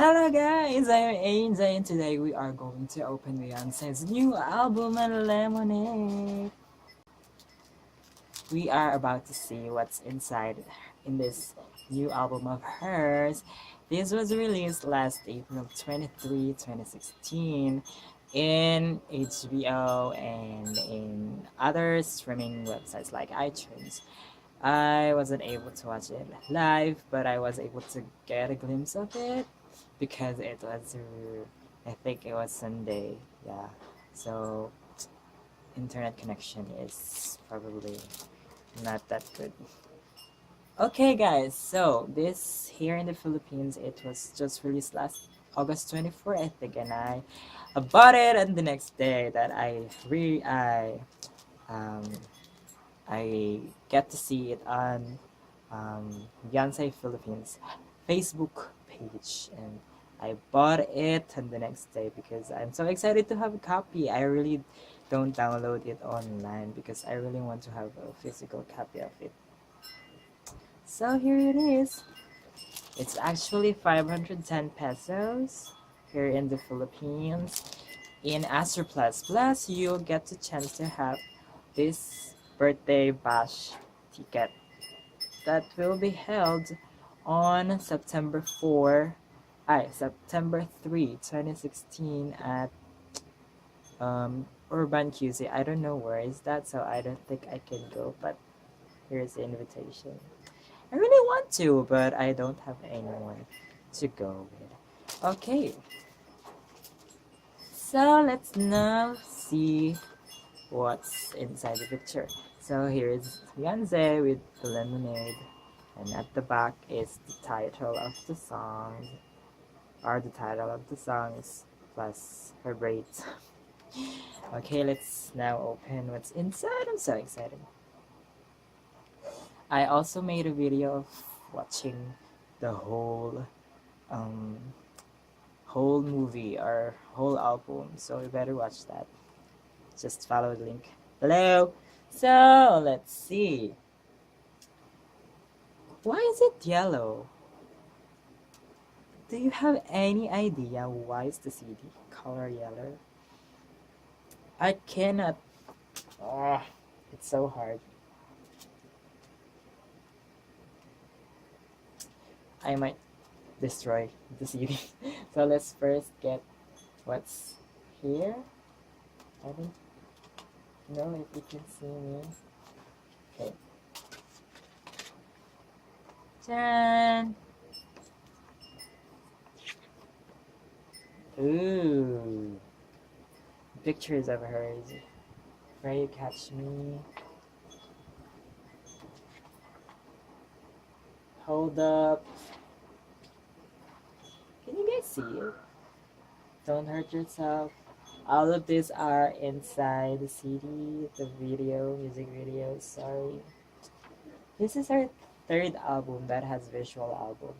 Hello guys, I'm Anjhae and today we are going to open Beyonce's new album Lemonade. We are about to see what's inside in this new album of hers. This was released last April 23, 2016 in HBO and in other streaming websites like iTunes. I wasn't able to watch it live, but I was able to get a glimpse of it because it was, I think it was Sunday, yeah. So internet connection is probably not that good. Okay, guys, so this here in the Philippines, it was just released last August 24th, I think, and I bought it on the next day that um, I get to see it on Beyonce Philippines Facebook page, and I bought it on the next day because I'm so excited to have a copy. I really don't download it online because I really want to have a physical copy of it. So here it is. It's actually 510 pesos here in the Philippines. In Astro Plus Plus, you'll get the chance to have this birthday bash ticket that will be held on September 3, 2016 at Urban QC. I don't know where is that, so I don't think I can go, but here's the invitation. I really want to, but I don't have anyone to go with. Okay, so let's now see what's inside the picture. So here is Beyonce with the lemonade, and at the back is the title of the song, or the title of the songs, plus her braids. Okay, let's now open what's inside. I'm so excited. I also made a video of watching the um, whole movie or whole album, so you better watch that. Just follow the link below. So let's see. Why is it yellow? Do you have any idea why is the CD color yellow? I cannot. Ah, it's so hard. I might destroy the CD. So let's first get what's here. I don't know if you can see me. Okay. Jan! Ooh. Pictures of hers. Where you catch me. Hold up. Can you guys see it? Don't hurt yourself. All of these are inside the CD, the video, music videos, sorry. This is our third album that has visual albums.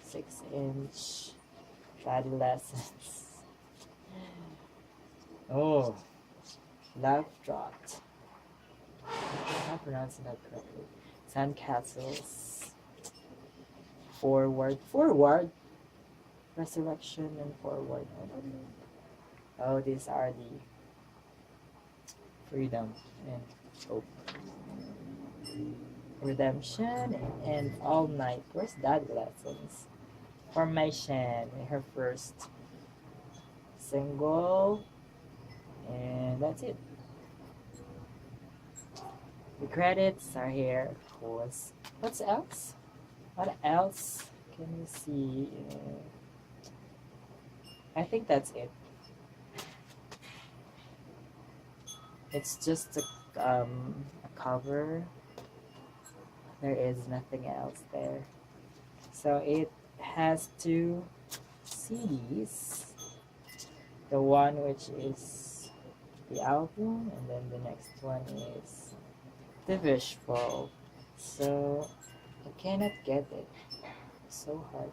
6-inch body lessons. Oh, love drought. I'm not pronouncing that correctly. Sandcastles. Forward. Resurrection and forward. Oh, these are the freedom and hope. Redemption and all night. Where's that lessons? Formation, her first single, and that's it. The credits are here, of course. What's else? What else can you see? I think that's it. It's just a cover. There is nothing else there. So it has two CDs. The one which is the album, and then the next one is the visual. So I cannot get it. It's so hard.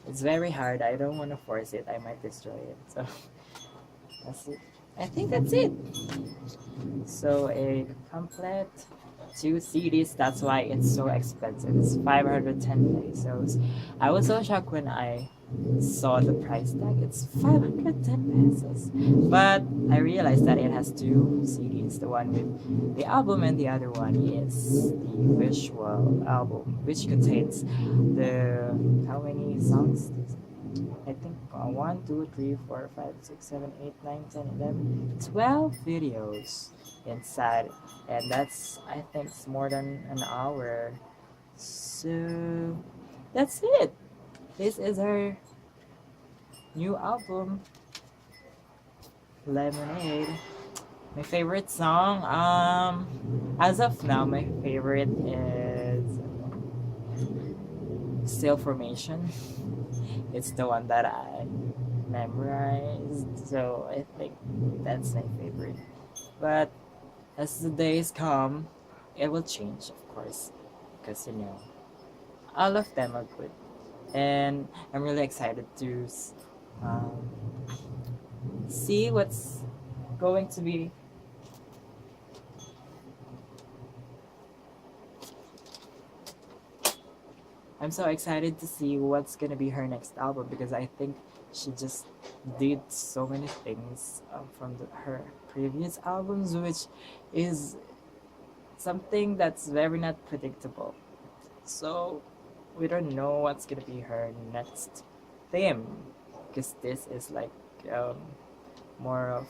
It's very hard. I don't want to force it. I might destroy it. So that's it. I think that's it. So a complete two CDs. That's why it's so expensive. It's 510 pesos. I was so shocked when I saw the price tag. It's 510 pesos. But I realized that it has two CDs. The one with the album and the other one is the visual album, which contains the how many songs? I think 1, 2, 3, 4, 5, 6, 7, 8, 9, 10, 11, 12 videos inside. And that's, I think, it's more than an hour. So, that's it. This is her new album, Lemonade. My favorite song, as of now, my favorite is Still Formation. It's the one that I memorized, so I think that's my favorite. But as the days come, it will change, of course, because all of them are good, and I'm really excited to um, see what's going to be. I'm so excited to see what's gonna be her next album because I think she just did so many things from her previous albums, which is something that's very not predictable. So we don't know what's gonna be her next theme because this is like um, more of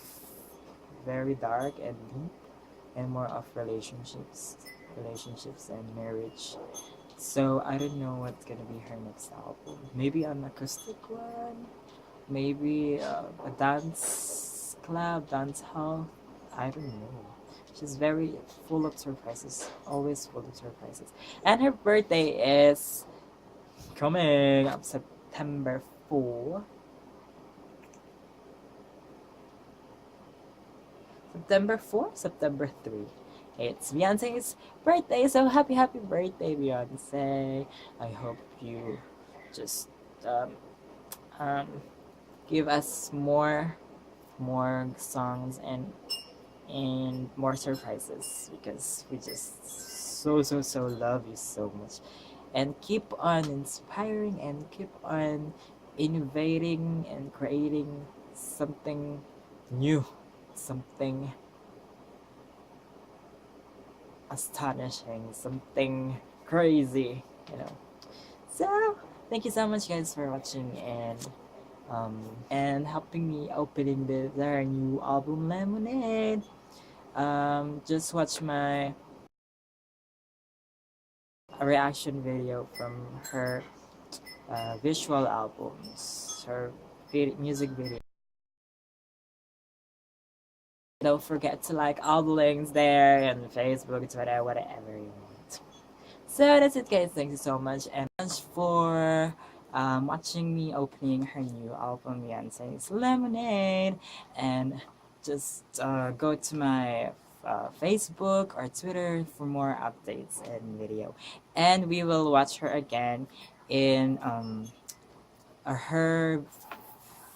very dark and deep and more of relationships and marriage. So I don't know what's gonna be her next album. Maybe an acoustic one, maybe a dance club, dance hall. I don't know. She's very full of surprises, always full of surprises. And her birthday is coming up September 4. September 4? September 3. It's Beyonce's birthday, so happy birthday, Beyonce. I hope you just um, um, give us more songs and more surprises because we just so love you so much, and keep on inspiring and keep on innovating and creating something new, something astonishing, something crazy, you know. So thank you so much guys for watching and helping me opening their new album Lemonade. Just watch my reaction video from her visual albums, her music video. Don't forget to like all the links there and Facebook, Twitter, whatever you want. So that's it guys, thank you so much and much for watching me opening her new album Beyonce's Lemonade, and just go to my Facebook or Twitter for more updates and video, and we will watch her again in her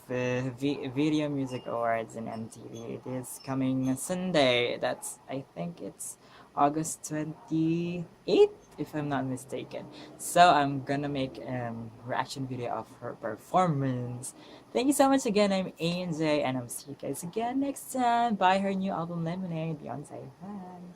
Video Music Awards in MTV. It is coming Sunday. That's, I think it's August 28th, if I'm not mistaken. So I'm gonna make a reaction video of her performance. Thank you so much again. I'm Anjhae, and I'll see you guys again next time. Buy her new album Lemonade, Beyonce. Bye.